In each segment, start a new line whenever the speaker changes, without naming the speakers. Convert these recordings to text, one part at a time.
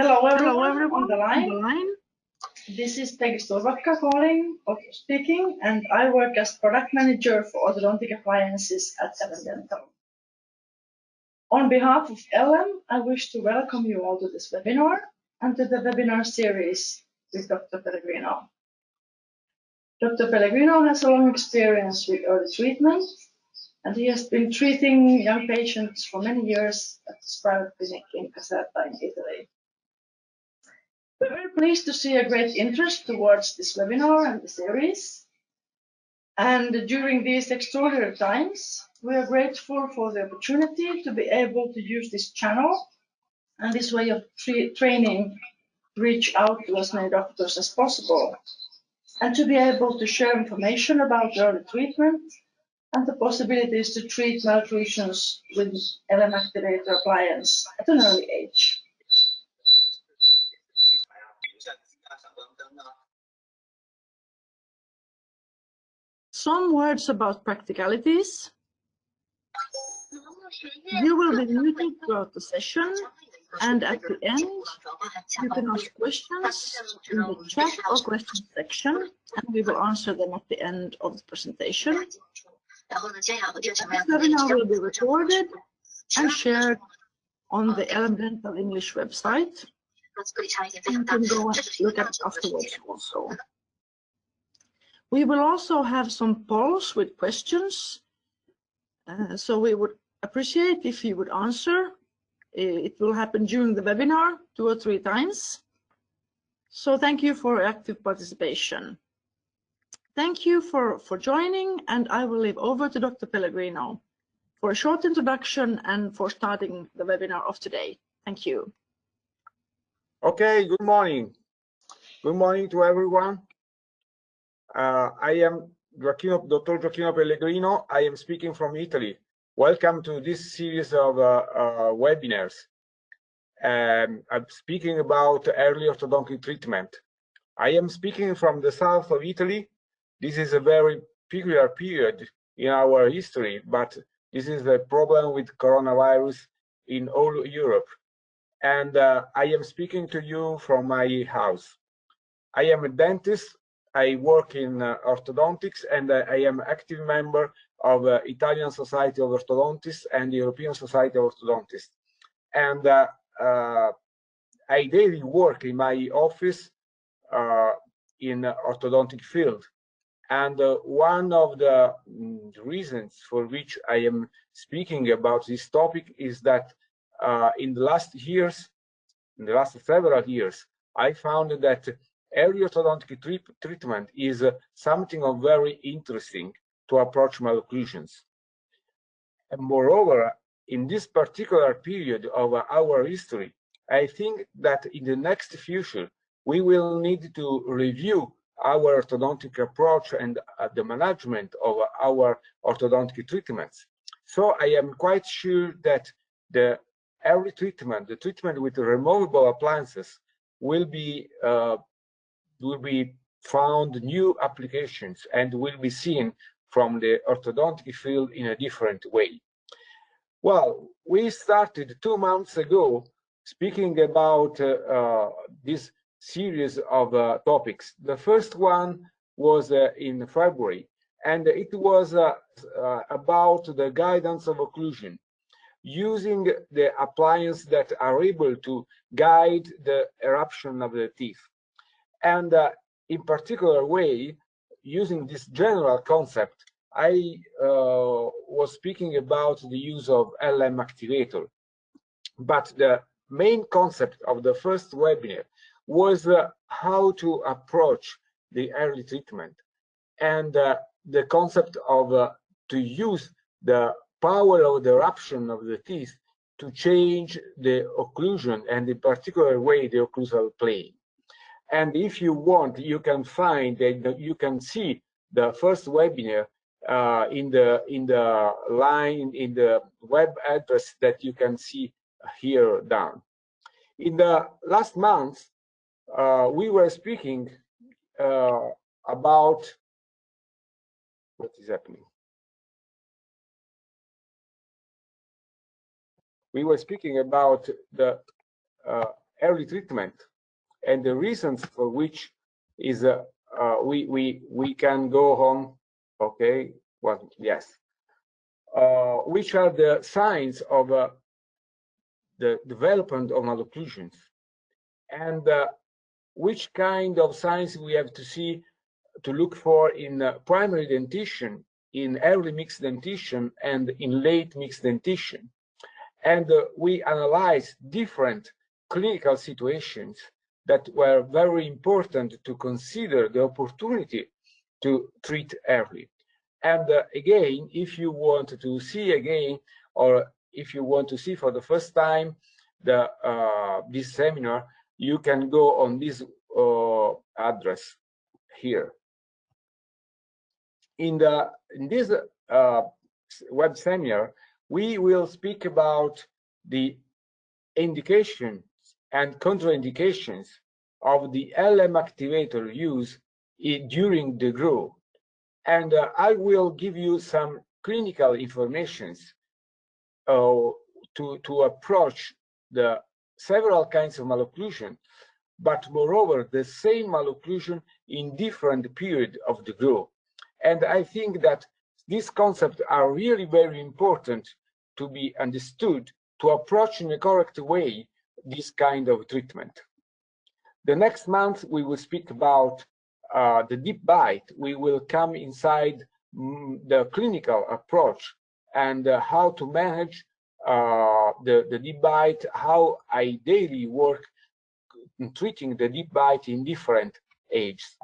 Hello
Hello
everyone on
everyone
the
on the
line.
line.
This is Peggy Stolbacka calling or speaking, and I work as product manager for orthodontic appliances at LM Dental. On behalf of LM, I wish to welcome you all to this webinar and to the webinar series with Dr. Pellegrino. Dr. Pellegrino has a long experience with early treatment, and he has been treating young patients for many years at his private clinic in Caserta in Italy. We're very pleased to see a great interest towards this webinar and the series. And during these extraordinary times, we are grateful for the opportunity to be able to use this channel and this way of training to reach out to as many doctors as possible, and to be able to share information about early treatment and the possibilities to treat malocclusions with LM-Activator appliance at an early age.
Some words about practicalities. You will be muted throughout the session, and at the end, you can ask questions in the chat or questions section, and we will answer them at the end of the presentation. This webinar will be recorded and shared on the LM Dental English website. You can go and look at it afterwards also. We will also have some polls with questions, so we would appreciate if you would answer. It will happen during the webinar 2 or 3 times. So thank you for active participation. Thank you for joining, and I will leave over to Dr. Pellegrino for a short introduction and for starting the webinar of today. Thank you.
Okay, good morning. Good morning to everyone. I am Dr. Gioacchino Pellegrino. I am speaking from Italy. Welcome to this series of webinars. I'm speaking about early orthodontic treatment. I am speaking from the south of Italy. This is a very peculiar period in our history, but this is the problem with coronavirus in all Europe. And I am speaking to you from my house. I am a dentist. I work in orthodontics, and I am active member of Italian Society of Orthodontists and the European Society of Orthodontists. And I daily work in my office in orthodontic field. And one of the reasons for which I am speaking about this topic is that in the last several years, I found that early orthodontic treatment is something of very interesting to approach malocclusions. And moreover, in this particular period of our history, I think that in the next future, we will need to review our orthodontic approach and the management of our orthodontic treatments. So I am quite sure that the early treatment, the treatment with removable appliances, will be found new applications and will be seen from the orthodontic field in a different way. Well, we started 2 months ago speaking about this series of topics. The first one was in February, and it was about the guidance of occlusion, using the appliance that are able to guide the eruption of the teeth. And in particular way, using this general concept, I was speaking about the use of LM-Activator. But the main concept of the first webinar was how to approach the early treatment, and the concept of to use the power of the eruption of the teeth to change the occlusion, and in particular way the occlusal plane. And if you want, you can find that you can see the first webinar in the line, in the web address that you can see here down. In the last month, we were speaking about what is happening. We were speaking about the early treatment, and the reasons for which is we can go on. Okay, well, yes. Which are the signs of the development of malocclusions, and which kind of signs we have to see to look for in primary dentition, in early mixed dentition, and in late mixed dentition. And we analyze different clinical situations that were very important to consider the opportunity to treat early. And again, if you want to see again, or if you want to see for the first time this seminar, you can go on this address here. In this web seminar, we will speak about the indications and contraindications of the LM-Activator use during the growth. And I will give you some clinical information to approach the several kinds of malocclusion, but moreover, the same malocclusion in different periods of the growth. And I think that these concepts are really very important to be understood to approach in a correct way this kind of treatment. The next month, we will speak about the deep bite. We will come inside the clinical approach and how to manage the deep bite, how I daily work in treating the deep bite in different ages.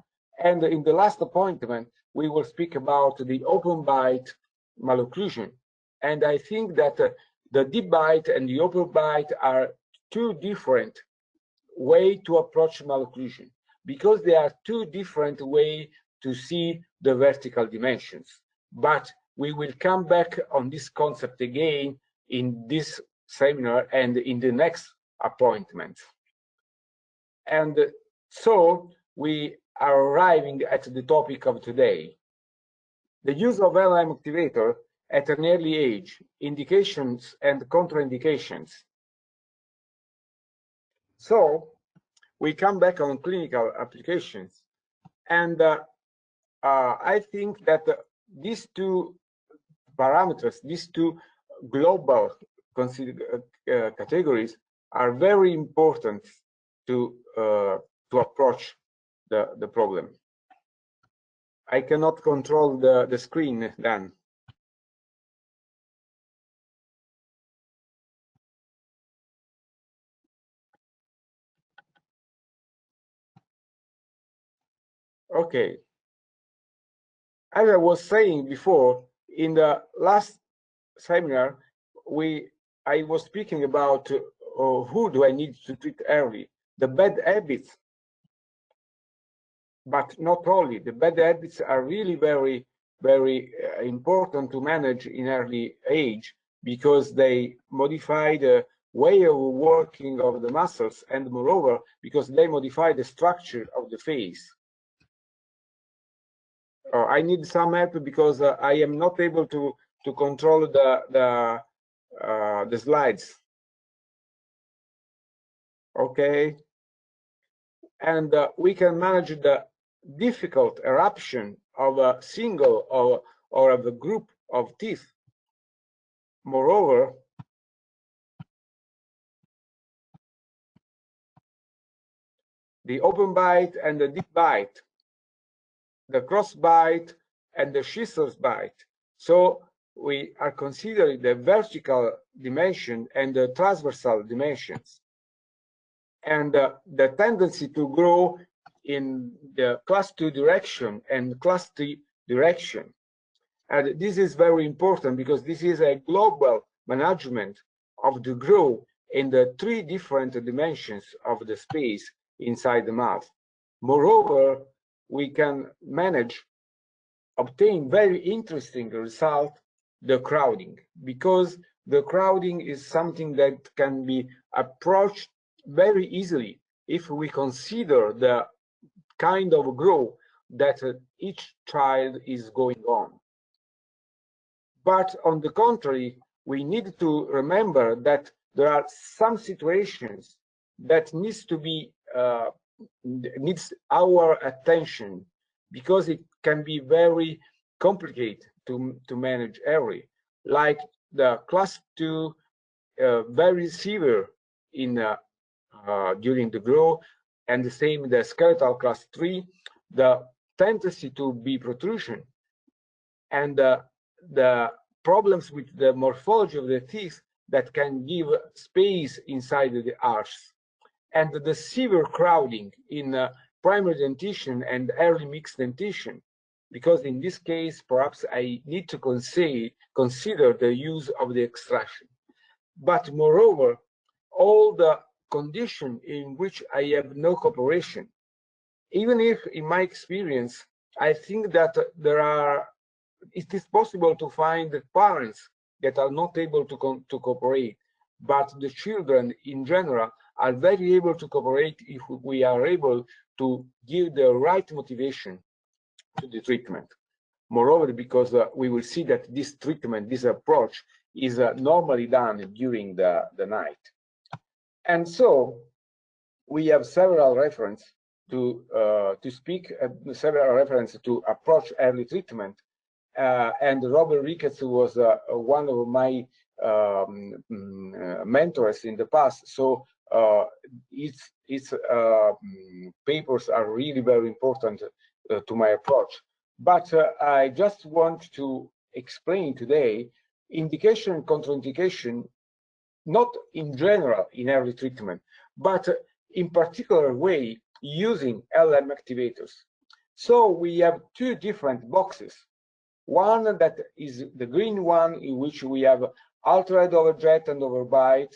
And in the last appointment, we will speak about the open bite malocclusion. And I think that the deep bite and the open bite are two different ways to approach malocclusion, because they are two different ways to see the vertical dimensions. But we will come back on this concept again in this seminar and in the next appointment. And so we are arriving at the topic of today. The use of LM-Activator at an early age, indications and contraindications. So we come back on clinical applications. And I think that these two parameters, these two global categories are very important to approach the problem. I cannot control the screen then. Okay. As I was saying before, in the last seminar, I was speaking about who do I need to treat early. The bad habits, but not only. The bad habits are really very, very important to manage in early age, because they modify the way of working of the muscles, and moreover, because they modify the structure of the face. I need some help because I am not able to control the slides. Okay, and we can manage the difficult eruption of a single or of a group of teeth. Moreover, the open bite and the deep bite, the crossbite and the scissorbite. So we are considering the vertical dimension and the transversal dimensions, and the tendency to grow in the class 2 direction and class 3 direction. And this is very important because this is a global management of the growth in the 3 different dimensions of the space inside the mouth. Moreover, we can obtain very interesting result, the crowding, because the crowding is something that can be approached very easily if we consider the kind of growth that each child is going on. But on the contrary, we need to remember that there are some situations that needs to be needs our attention, because it can be very complicated to manage early, like the class 2, very severe in during the growth, and the same the skeletal class 3, the tendency to be protrusion, and the problems with the morphology of the teeth that can give space inside the arches, and the severe crowding in primary dentition and early mixed dentition, because in this case perhaps I need to consider the use of the extraction. But moreover, all the conditions in which I have no cooperation, even if in my experience I think that it is possible to find parents that are not able to cooperate, but the children in general are very able to cooperate if we are able to give the right motivation to the treatment. Moreover, because we will see that this treatment, this approach, is normally done during the night. And so we have several references to speak, several references to approach early treatment. And Robert Ricketts was one of my mentors in the past. So its papers are really very important to my approach. But I just want to explain today indication and contraindication, not in general in early treatment, but in particular way using LM-Activators. So we have two different boxes. One that is the green one, in which we have altered overjet and overbite,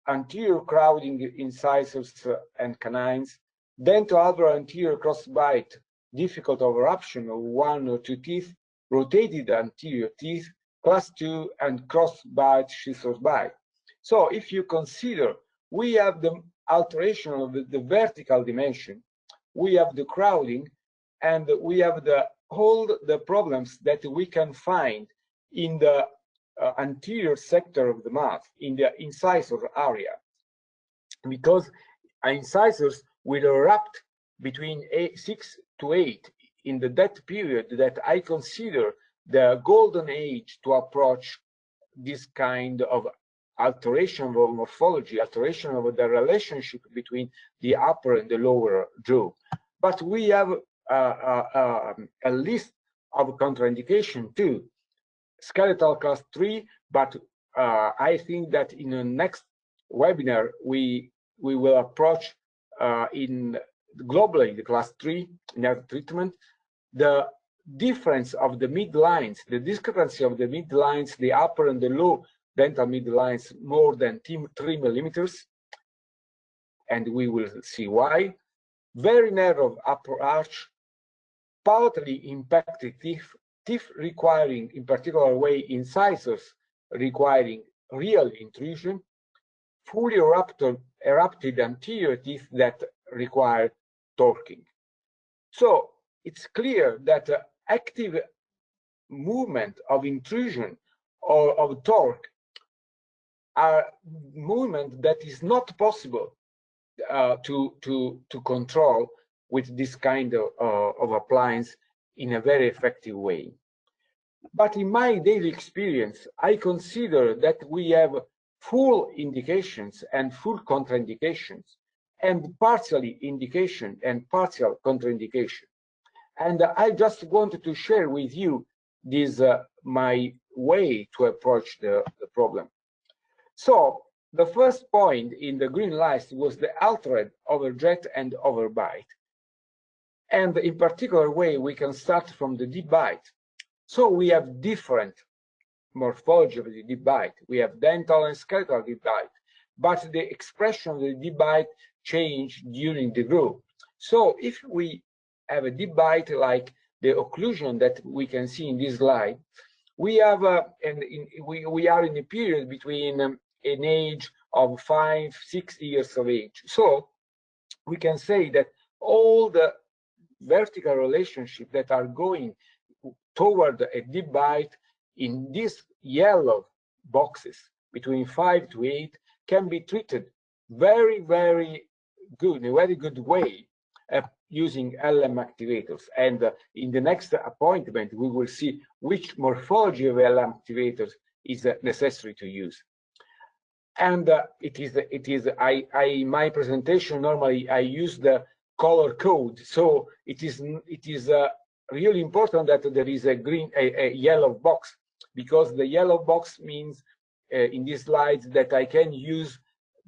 anterior crowding in incisors and canines, dental-alveolar anterior crossbite, difficult overruption of one or two teeth, rotated anterior teeth, class 2, and crossbite, scissorbite. So if you consider, we have the alteration of the vertical dimension, we have the crowding, and we have all the problems that we can find in the anterior sector of the mouth, in the incisor area, because incisors will erupt between 6 to 8 in that period that I consider the golden age to approach this kind of alteration of morphology, alteration of the relationship between the upper and the lower jaw. But we have a list of contraindication too. Skeletal class 3, but I think that in the next webinar we will approach in globally the class 3 nerve treatment, the difference of the midlines, the discrepancy of the midlines, the upper and the low dental midlines more than 3 millimeters, and we will see why. Very narrow upper arch, palatally impacted teeth requiring, in particular way, incisors requiring real intrusion, fully erupted anterior teeth that require torquing. So it's clear that active movement of intrusion or of torque are movement that is not possible to control with this kind of appliance in a very effective way. But in my daily experience, I consider that we have full indications and full contraindications, and partially indication and partial contraindication. And I just wanted to share with you this my way to approach the problem. So the first point in the green list was the altered overjet and overbite. And in particular way, we can start from the deep bite. So we have different morphology of the deep bite. We have dental and skeletal deep bite, but the expression of the deep bite changed during the growth. So if we have a deep bite like the occlusion that we can see in this slide, we have we are in a period between an age of 5-6 years of age. So we can say that all the vertical relationships that are going toward a deep bite in these yellow boxes between 5 to 8 can be treated very, very good, a very good way using LM activators. And in the next appointment, we will see which morphology of LM activators is necessary to use. And my presentation, normally I use the color code. So it is really important that there is a yellow box, because the yellow box means in these slides that I can use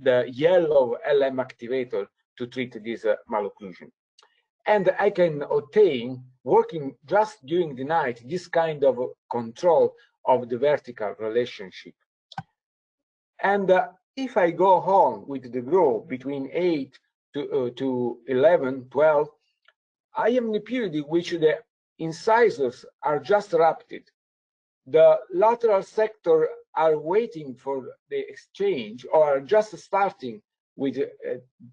the yellow LM activator to treat this malocclusion. And I can obtain, working just during the night, this kind of control of the vertical relationship. And if I go on with the growth between 8 to 11, 12, I am in a period in which the incisors are just wrapped. The lateral sector are waiting for the exchange, or are just starting with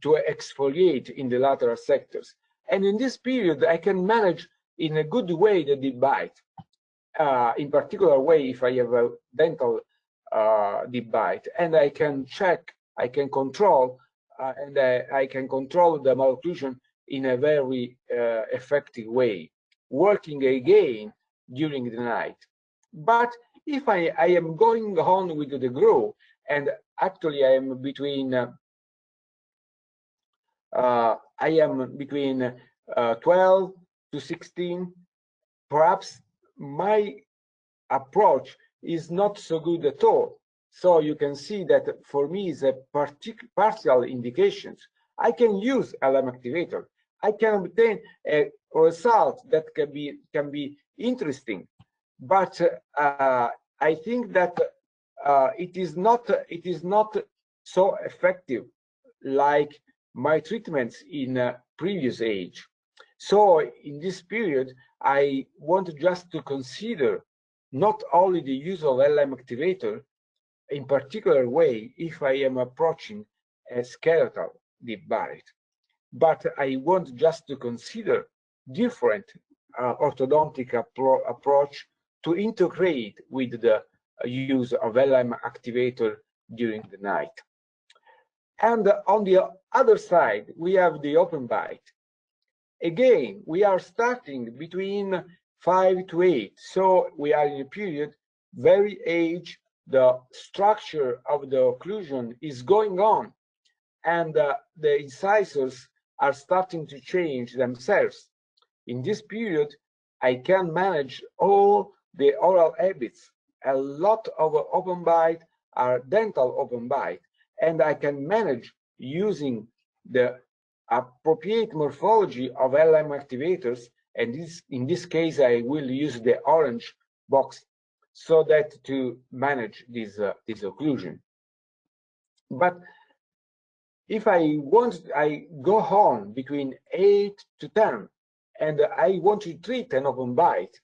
to exfoliate in the lateral sectors. And in this period, I can manage in a good way the deep bite. In particular way, if I have a dental deep bite, and I can check, I can control, and I can control the malocclusion in a very effective way, working again during the night. But if I am going on with the growth, and actually I am between 12 to 16, perhaps my approach is not so good at all. So you can see that for me is a partial indications. I can use LM activator. I can obtain a result that can be interesting, but I think that it is not so effective like my treatments in previous age. So in this period, I want just to consider not only the use of LM activator in particular way if I am approaching a skeletal deep bite, but I want just to consider different orthodontic approach to integrate with the use of LM activator during the night. And on the other side, we have the open bite. Again, we are starting between 5 to 8, so we are in a period very age. The structure of the occlusion is going on, and the incisors are starting to change themselves. In this period, I can manage all the oral habits. A lot of open bite are dental open bite, and I can manage using the appropriate morphology of LM activators, and in this case I will use the orange box so that to manage this occlusion. But if I go on between 8 to 10 and I want to treat an open bite,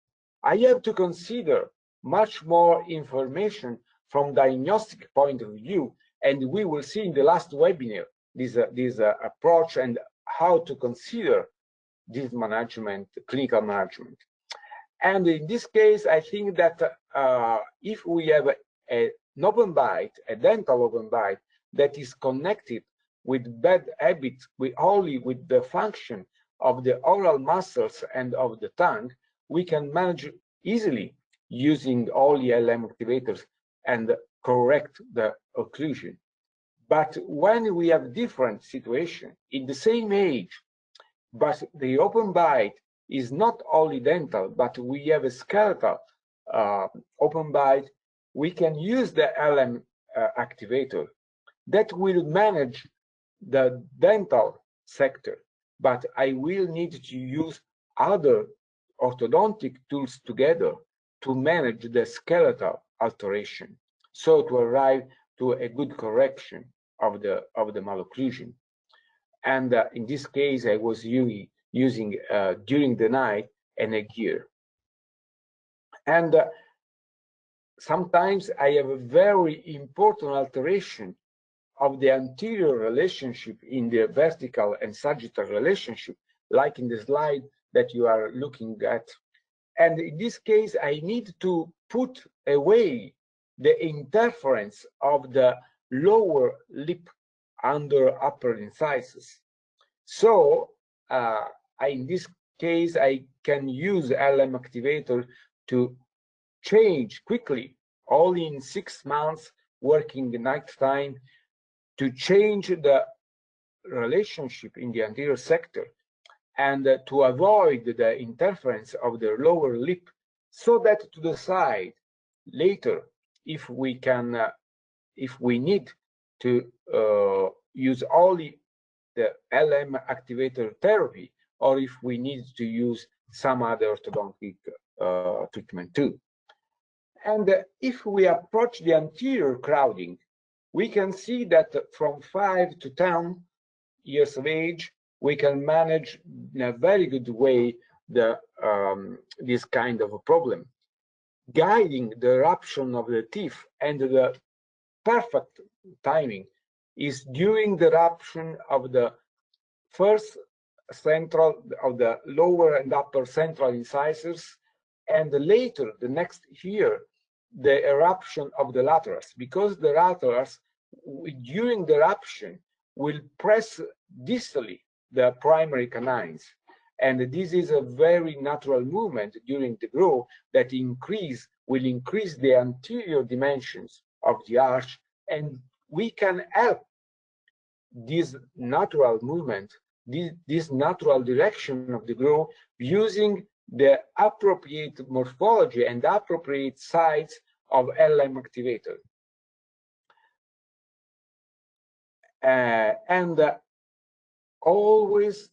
I have to consider much more information from diagnostic point of view, and we will see in the last webinar this approach and how to consider this management, clinical management. And in this case, I think that if we have an open bite, a dental open bite that is connected with bad habits, only with the function of the oral muscles and of the tongue, we can manage easily using all the LM activators and correct the occlusion. But when we have different situations in the same age, but the open bite is not only dental, but we have a skeletal open bite, we can use the LM activator that will manage the dental sector, but I will need to use other orthodontic tools together to manage the skeletal alteration, so to arrive to a good correction of the malocclusion. And in this case, I was using during the night a gear. And sometimes I have a very important alteration of the anterior relationship in the vertical and sagittal relationship, like in the slide that you are looking at. And in this case, I need to put away the interference of the lower lip under upper incisors. So in this case, I can use LM-Activator to change quickly, only in 6 months working night time, to change the relationship in the anterior sector and to avoid the interference of the lower lip, so that to the side later, if we can, if we need to use only the LM-Activator therapy, or if we need to use some other orthodontic treatment too. And if we approach the anterior crowding, we can see that from 5 to 10 years of age, we can manage in a very good way this kind of a problem, guiding the eruption of the teeth. And the perfect timing is during the eruption of the first central, of the lower and upper central incisors, and later, the next year, the eruption of the laterals, because the laterals, during the eruption, will press distally the primary canines. And this is a very natural movement during the growth that will increase the anterior dimensions of the arch, and we can help this natural movement, this natural direction of the growth, using the appropriate morphology and appropriate size of LM-Activator. And always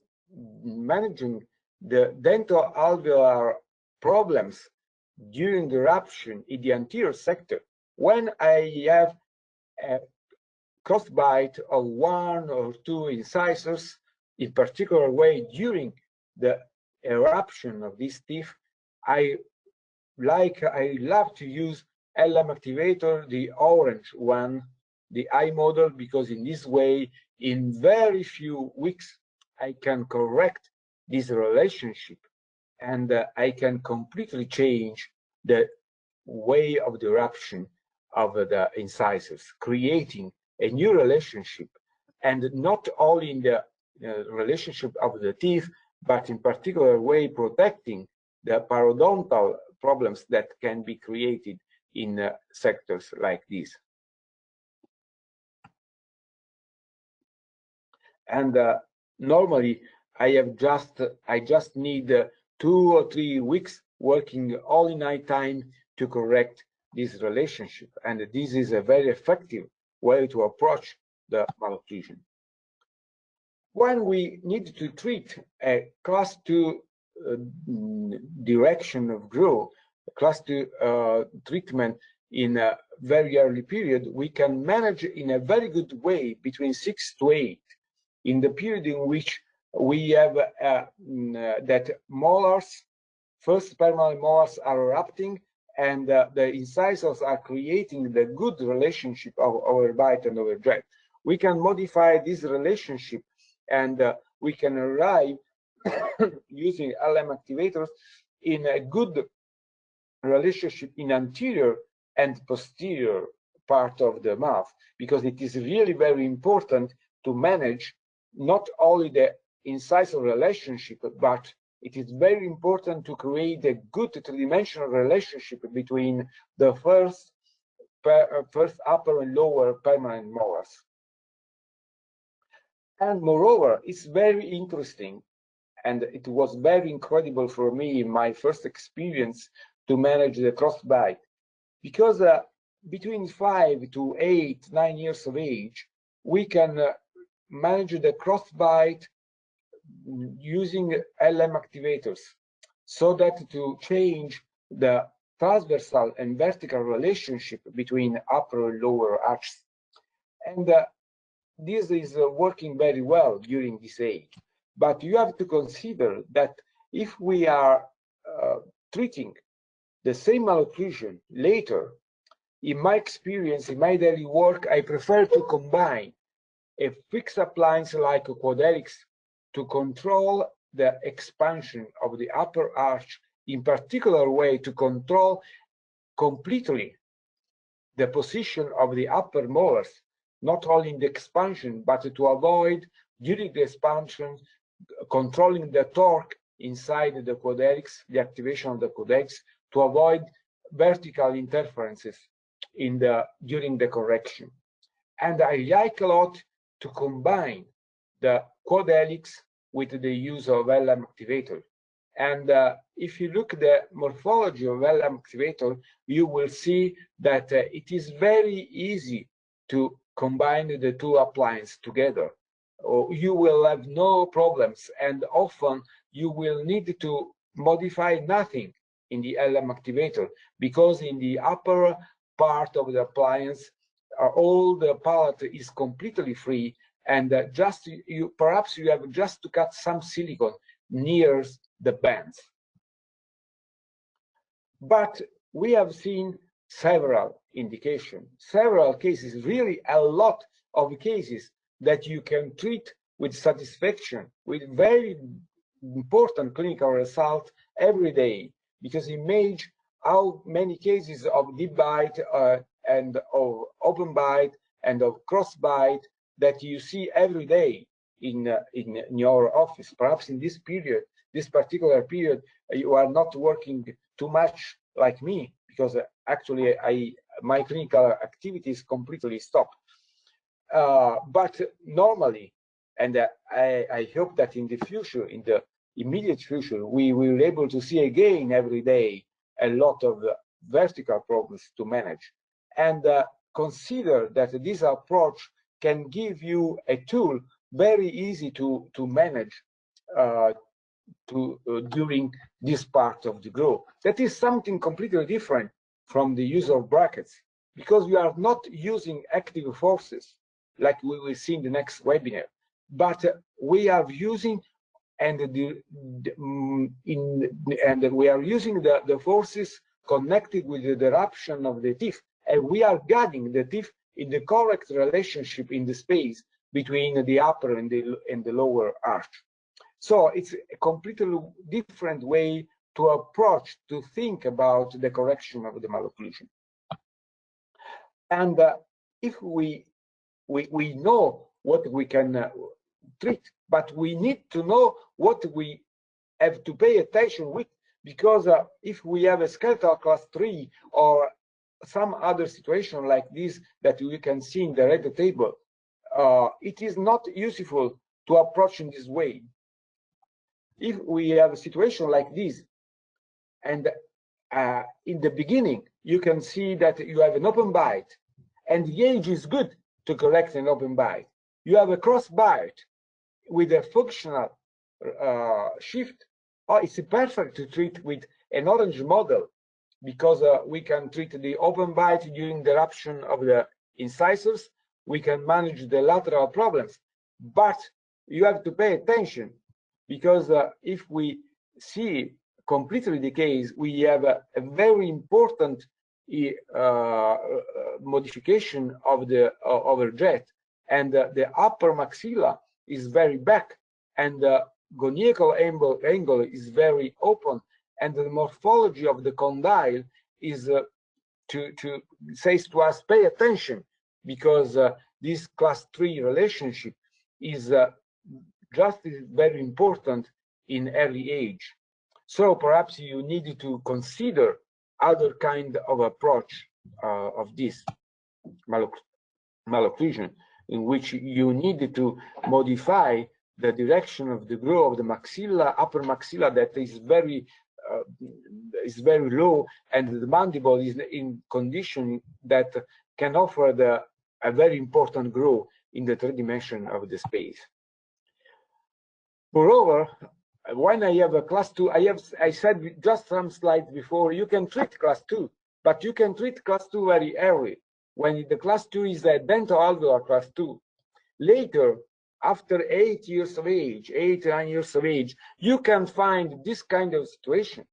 managing the dental alveolar problems during the eruption in the anterior sector. When I have a crossbite of 1 or 2 incisors, in particular way during the eruption of these teeth, I love to use LM-Activator, the orange one, the eye model, because in this way, in very few weeks, I can correct this relationship, and I can completely change the way of the eruption of the incisors, creating a new relationship, and not only in the relationship of the teeth, but in particular way protecting the parodontal problems that can be created in sectors like this. And normally I just need 2 or 3 weeks working all in night time to correct this relationship, and this is a very effective way to approach the malocclusion. When we need to treat a class 2 direction of growth, class 2 treatment in a very early period, we can manage in a very good way between 6 to 8, in the period in which we have that molars, first permanent molars are erupting, and the incisors are creating the good relationship of overbite and overdrag. We can modify this relationship, and we can arrive using LM-Activators in a good relationship in anterior and posterior part of the mouth, because it is really very important to manage not only the incisor relationship, but it is very important to create a good three-dimensional relationship between the first upper and lower permanent molars. And moreover, it's very interesting, and it was very incredible for me in my first experience to manage the crossbite, because between 5 to 8, 9 years of age, we can manage the crossbite using LM-Activators, so that to change the transversal and vertical relationship between upper and lower arches. And this is working very well during this age. But you have to consider that if we are treating the same malocclusion later, in my experience, in my daily work, I prefer to combine a fixed appliance like a Quaderix to control the expansion of the upper arch, in particular way to control completely the position of the upper molars, not only in the expansion, but to avoid during the expansion controlling the torque inside the quad helix, the activation of the quad helix, to avoid vertical interferences during the correction. And I like a lot to combine the quad helix with the use of LM-Activator. And if you look at the morphology of LM-Activator, you will see that it is very easy to combine the two appliances together. You will have no problems, and often you will need to modify nothing in the LM-Activator, because in the upper part of the appliance, all the palette is completely free, and perhaps you have just to cut some silicone near the bands. But we have seen several indications, several cases, really a lot of cases that you can treat with satisfaction, with very important clinical results every day, because imagine how many cases of deep bite and of open bite and of crossbite that you see every day in your office. Perhaps in this period, this particular period, you are not working too much like me, because actually my clinical activities completely stopped. But normally, and I hope that in the future, in the immediate future, we will be able to see again every day a lot of vertical problems to manage. And consider that this approach can give you a tool very easy to manage during this part of the growth. That is something completely different from the use of brackets, because we are not using active forces like we will see in the next webinar, but we are using the forces connected with the eruption of the teeth, and we are guiding the teeth in the correct relationship in the space between the upper and the lower arch. So it's a completely different way to approach, to think about the correction of the malocclusion. And if we know what we can treat, but we need to know what we have to pay attention with, because if we have a skeletal class 3 or some other situation like this that we can see in the red table, it is not useful to approach in this way. If we have a situation like this, and in the beginning you can see that you have an open bite, and the age is good to correct an open bite. You have a cross bite with a functional shift. Oh, it's perfect to treat with an orange model, because we can treat the open bite during the eruption of the incisors. We can manage the lateral problems, but you have to pay attention, because if we see completely the case, we have a very important modification of the overjet, and the upper maxilla is very back, and the goniacal angle is very open, and the morphology of the condyle is says to us, pay attention, because this class 3 relationship is just very important in early age. So perhaps you need to consider other kind of approach of this malocclusion, in which you need to modify the direction of the growth of the maxilla, upper maxilla, that is very low, and the mandible is in condition that can offer a very important growth in the 3 dimension of the space. Moreover, when I have a class 2, I said just some slides before, you can treat class 2, but you can treat class 2 very early, when the class 2 is a dentoalveolar class 2. Later, after 8 years of age, 8 or 9 years of age, you can find this kind of situation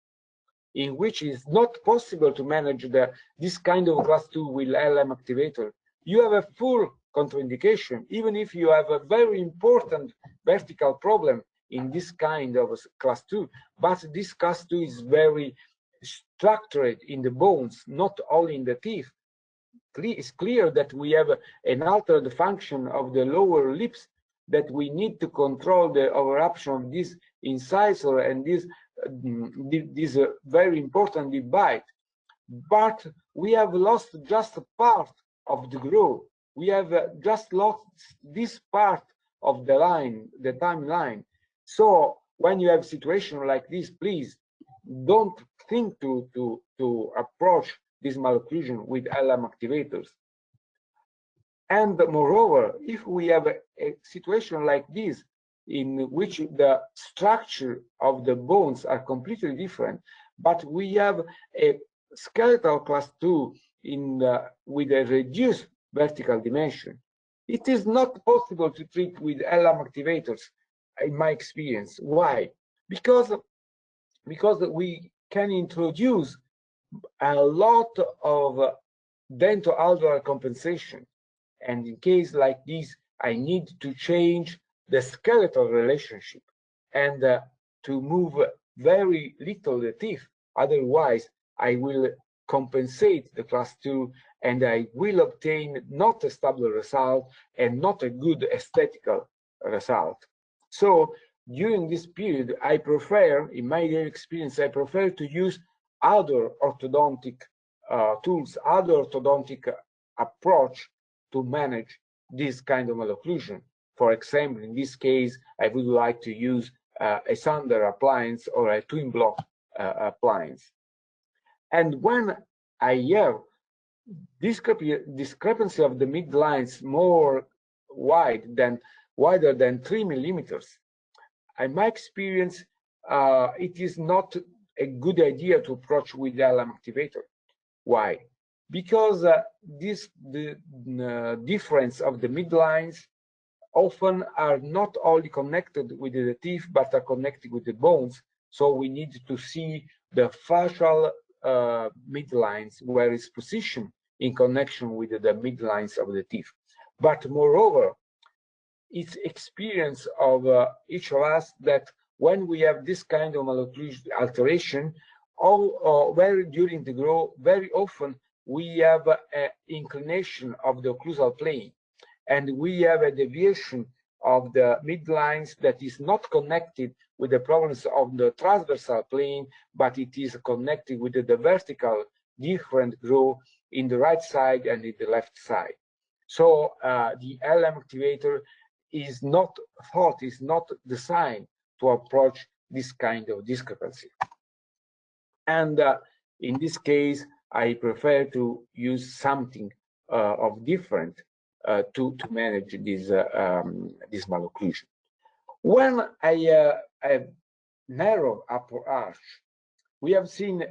in which it's not possible to manage this kind of class 2 with LM-Activator. You have a full contraindication, even if you have a very important vertical problem in this kind of class 2, but this class 2 is very structured in the bones, not only in the teeth. it's clear that we have an altered function of the lower lips, that we need to control the overruption of this incisor and this very important deep bite. But we have lost just a part of the growth. We have just lost this part of the line, the timeline. So when you have a situation like this, please don't think to approach this malocclusion with LM activators. And moreover, if we have a situation like this, in which the structure of the bones are completely different, but we have a skeletal class 2 with a reduced vertical dimension, it is not possible to treat with LM activators, in my experience. Why? Because we can introduce a lot of dentoalveolar compensation. And in case like this, I need to change the skeletal relationship and to move very little the teeth. Otherwise, I will compensate the class 2 and I will obtain not a stable result and not a good aesthetical result. So during this period, I prefer, in my daily experience, I prefer to use other orthodontic tools, other orthodontic approach to manage this kind of malocclusion. For example, in this case, I would like to use a Sander appliance or a twin block appliance. And when I have discrepancy of the midlines more wider than 3 millimeters, in my experience, it is not a good idea to approach with the LM activator. Why? Because the difference of the midlines often are not only connected with the teeth, but are connected with the bones. So we need to see the facial midlines where it's positioned in connection with the midlines of the teeth. But moreover, it's experience of each of us that when we have this kind of malocclusion alteration, during the growth, very often we have an inclination of the occlusal plane, and we have a deviation of the midlines that is not connected with the problems of the transversal plane, but it is connected with the vertical different growth in the right side and in the left side. So the LM activator is not designed to approach this kind of discrepancy. And in this case, I prefer to use something of different to manage this malocclusion. When I have narrow upper arch, we have seen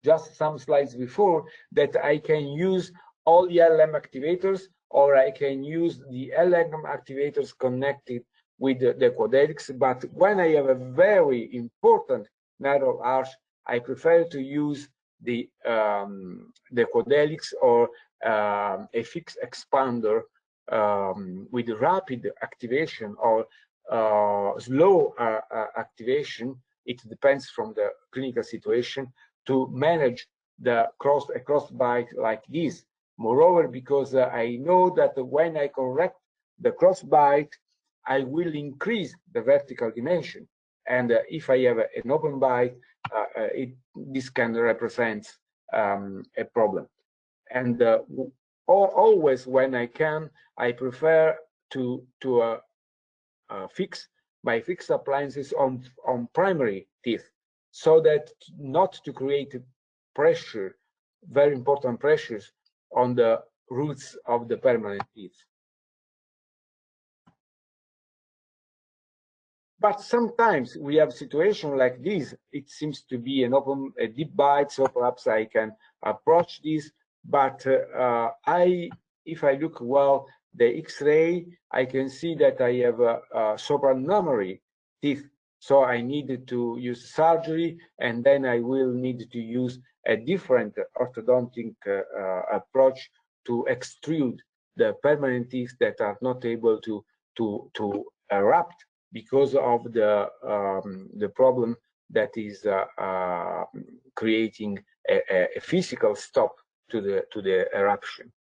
just some slides before that I can use all the LM activators, or I can use the LM activators connected with the quadelix. But when I have a very important narrow arch, I prefer to use the quadelix or a fixed expander with rapid activation or slow activation. It depends from the clinical situation to manage a crossbite like this. Moreover, because I know that when I correct the crossbite, I will increase the vertical dimension. And if I have an open bite, this can represent a problem. And always when I can, I prefer to fix my fixed appliances on primary teeth, so that not to create pressure, very important pressures on the roots of the permanent teeth. But sometimes we have situations like this. It seems to be a deep bite, so perhaps I can approach this. But if I look well, the X-ray, I can see that I have a supranumerary teeth. So I needed to use surgery, and then I will need to use a different orthodontic approach to extrude the permanent teeth that are not able to erupt because of the problem that is creating a physical stop to the eruption.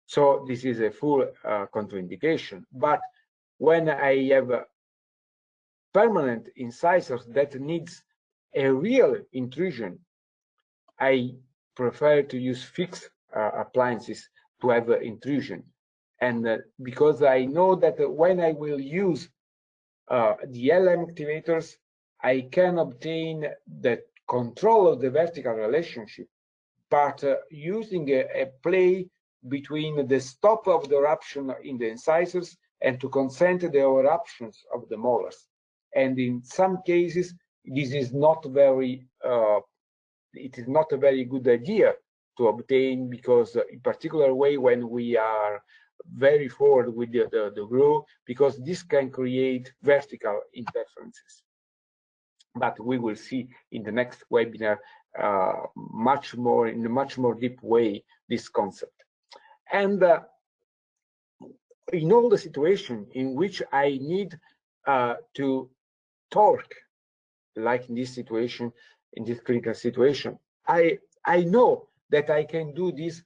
So this is a full contraindication. But when I have permanent incisors that needs a real intrusion, I prefer to use fixed appliances to have intrusion. And because I know that when I will use the LM-Activators, I can obtain the control of the vertical relationship, but using a play between the stop of the eruption in the incisors and to consent the eruptions of the molars. And in some cases, this is not very, it is not a very good idea to obtain, because in particular way when we are very forward with the groove, because this can create vertical interferences. But we will see in the next webinar much more, in a much more deep way, this concept. And in all the situation in which I need to torque, like in this situation, in this critical situation, I know that I can do this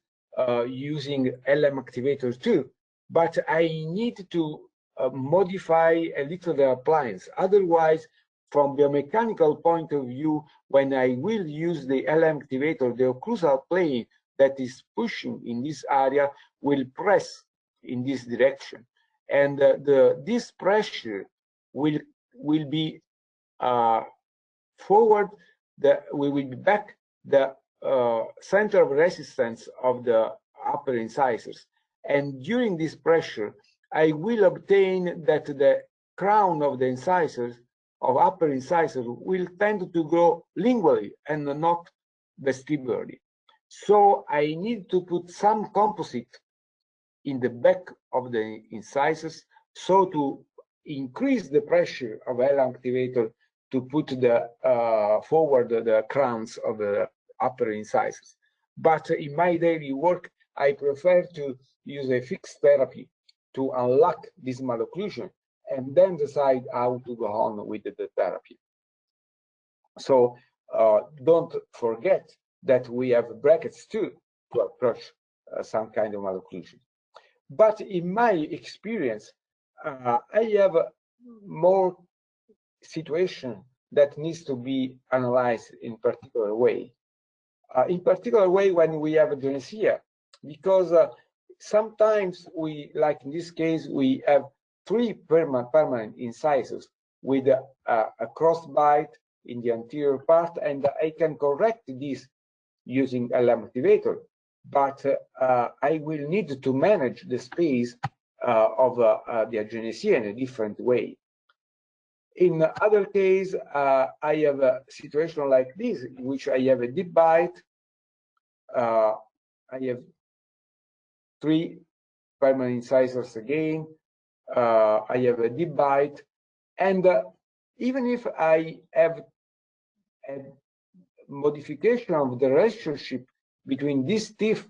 using LM-Activator too, but I need to modify a little the appliance. Otherwise, from the mechanical point of view, when I will use the LM-Activator, the occlusal plane that is pushing in this area will press in this direction, and this pressure will be forward. We will be back the center of resistance of the upper incisors, and during this pressure, I will obtain that the crown of the incisors, of upper incisors, will tend to grow lingually and not vestibularly. So I need to put some composite in the back of the incisors, so to increase the pressure of LM-Activator to put the forward the crowns of the upper incisors. But in my daily work, I prefer to use a fixed therapy to unlock this malocclusion and then decide how to go on with the therapy. So don't forget that we have brackets too to approach some kind of malocclusion. But in my experience, I have more situation that needs to be analyzed in particular way. In particular way when we have AGENESIA, because sometimes we, like in this case, we have 3 permanent incisors with a crossbite in the anterior part, and I can correct this using LM-Activator, but I will need to manage the space of the AGENESIA in a different way. In other case, I have a situation like this, in which I have a deep bite. I have 3 permanent incisors again. I have a deep bite, and even if I have a modification of the relationship between this teeth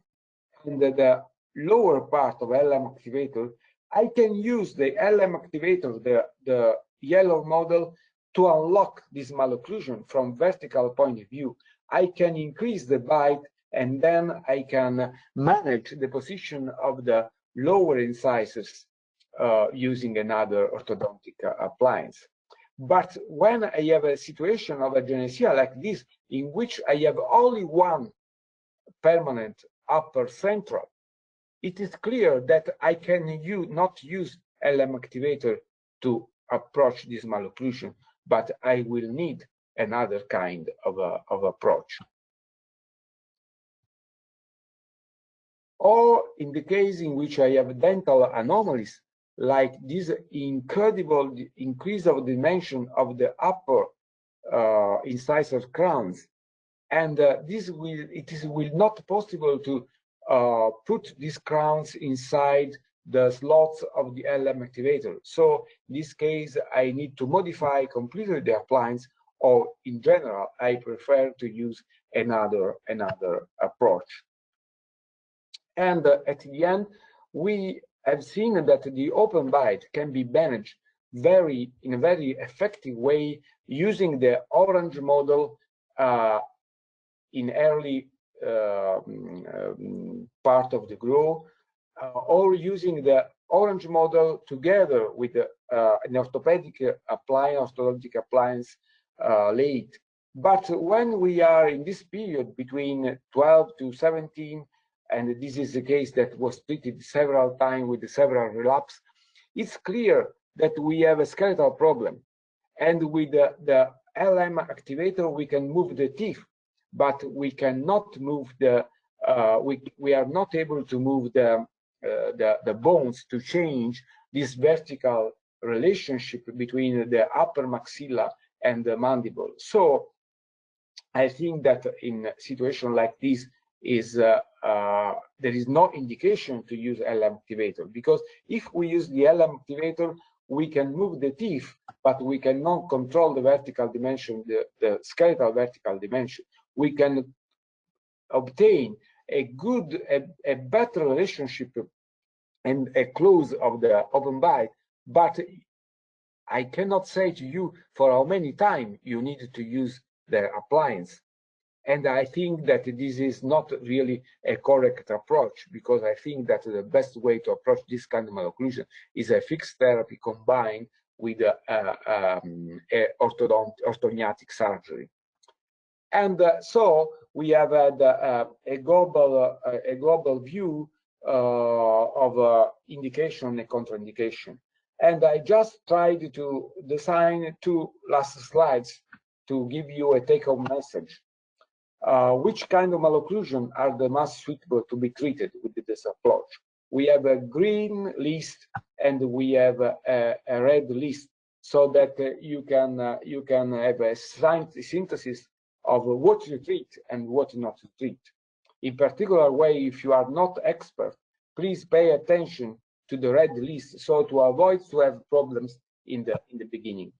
and the lower part of LM-Activator, I can use the LM-Activator, the yellow model, to unlock this malocclusion from vertical point of view. I can increase the bite, and then I can manage the position of the lower incisors using another orthodontic appliance. But when I have a situation of AGENESIA like this, in which I have only 1 permanent upper central, it is clear that I can not use LM-Activator to approach this malocclusion, but I will need another kind of approach. Or in the case in which I have dental anomalies, like this incredible increase of dimension of the upper incisor crowns, and it will not possible to put these crowns inside the slots of the LM-Activator. So in this case, I need to modify completely the appliance, or in general, I prefer to use another approach. And at the end, we have seen that the open bite can be managed in a very effective way using the orange model in early part of the grow, or using the orange model together with an orthopedic appliance, orthodontic appliance late. But when we are in this period between 12 to 17, and this is the case that was treated several times with several relapse, it's clear that we have a skeletal problem. And with the LM-Activator, we can move the teeth, but we cannot move the, we are not able to move the bones to change this vertical relationship between the upper maxilla and the mandible. So I think that in a situation like this, there is no indication to use LM-Activator, because if we use the LM-Activator, we can move the teeth, but we cannot control the vertical dimension, the skeletal vertical dimension. We can obtain a better relationship and a close of the open bite, but I cannot say to you for how many times you need to use the appliance. And I think that this is not really a correct approach, because I think that the best way to approach this kind of malocclusion is a fixed therapy combined with orthodontic surgery. And so we have had a global view of indication and contraindication. And I just tried to design 2 last slides to give you a take-home message. Which kind of malocclusion are the most suitable to be treated with this approach? We have a green list and we have a red list, so that you can have a synthesis of what to treat and what not to treat. In particular way, if you are not expert, please pay attention to the red list, so to avoid to have problems in the beginning.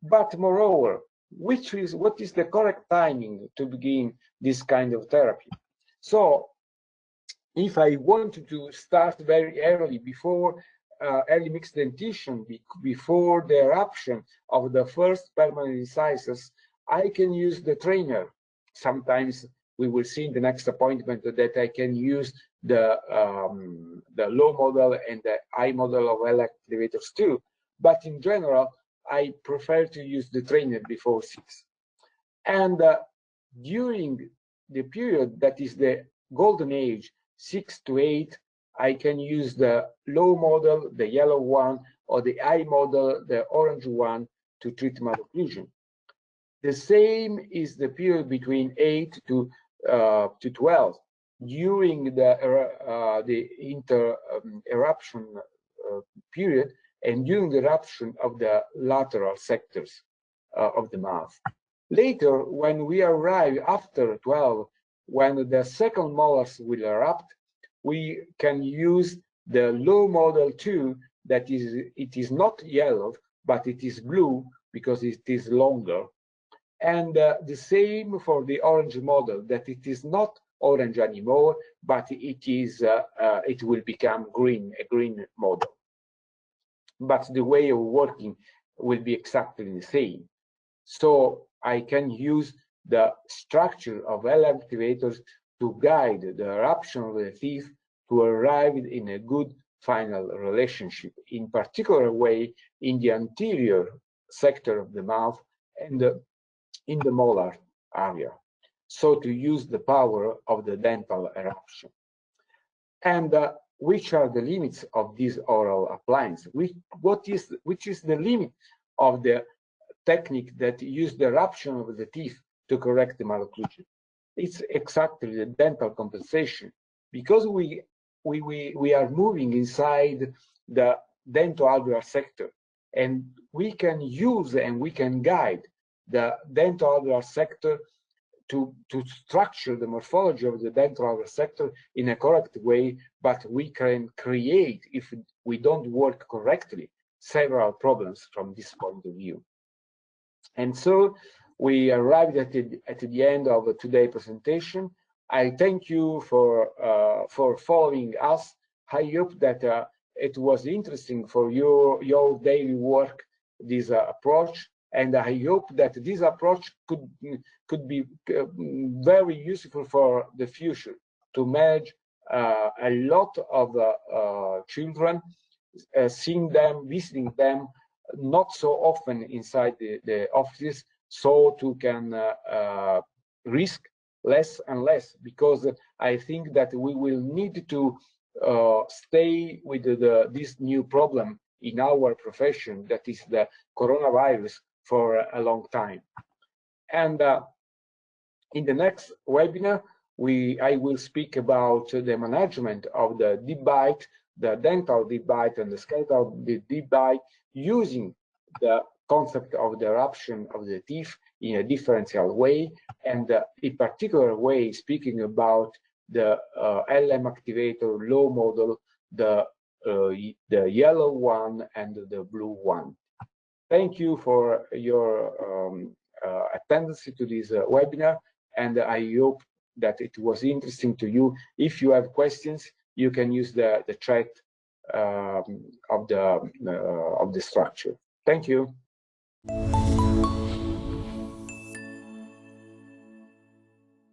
But moreover, what is the correct timing to begin this kind of therapy? So if I wanted to start very early, before early mixed dentition, before the eruption of the first permanent incisors, I can use the trainer. Sometimes we will see in the next appointment that I can use the low model and the high model of LM-Activators too. But in general, I prefer to use the trainer before 6. And during the period that is the golden age, 6 to 8, I can use the low model, the yellow one, or the high model, the orange one, to treat malocclusion. The same is the period between 8 to 12. During the inter-eruption period, and during the eruption of the lateral sectors of the mouth. Later, when we arrive after 12, when the second molars will erupt, we can use the low model too, that it is not yellow, but it is blue because it is longer. And the same for the orange model, that it is not orange anymore, but it will become green, a green model. But the way of working will be exactly the same. So I can use the structure of LM-Activators to guide the eruption of the teeth to arrive in a good final relationship, in particular way in the anterior sector of the mouth and in the molar area. So to use the power of the dental eruption. And which are the limits of this oral appliance? Which is the limit of the technique that uses the eruption of the teeth to correct the malocclusion? It's exactly the dental compensation, because we are moving inside the dentoalveolar sector, and we can use and we can guide the dentoalveolar sector to structure the morphology of the dentoalveolar sector in a correct way, but we can create, if we don't work correctly, several problems from this point of view. And so we arrived at the end of today's presentation. I thank you for following us. I hope that it was interesting for your daily work, this approach. And I hope that this approach could be very useful for the future to manage a lot of children, seeing them, visiting them, not so often inside the offices, so to can risk less and less, because I think that we will need to stay with this new problem in our profession, that is the coronavirus, for a long time. And in the next webinar, I will speak about the management of the deep bite, the dental deep bite and the skeletal deep bite, using the concept of the eruption of the teeth in a differential way, and in particular way speaking about the LM-Activator low model, the yellow one and the blue one. Thank you for your attendance to this webinar, and I hope that it was interesting to you. If you have questions, you can use the chat of the structure. Thank you.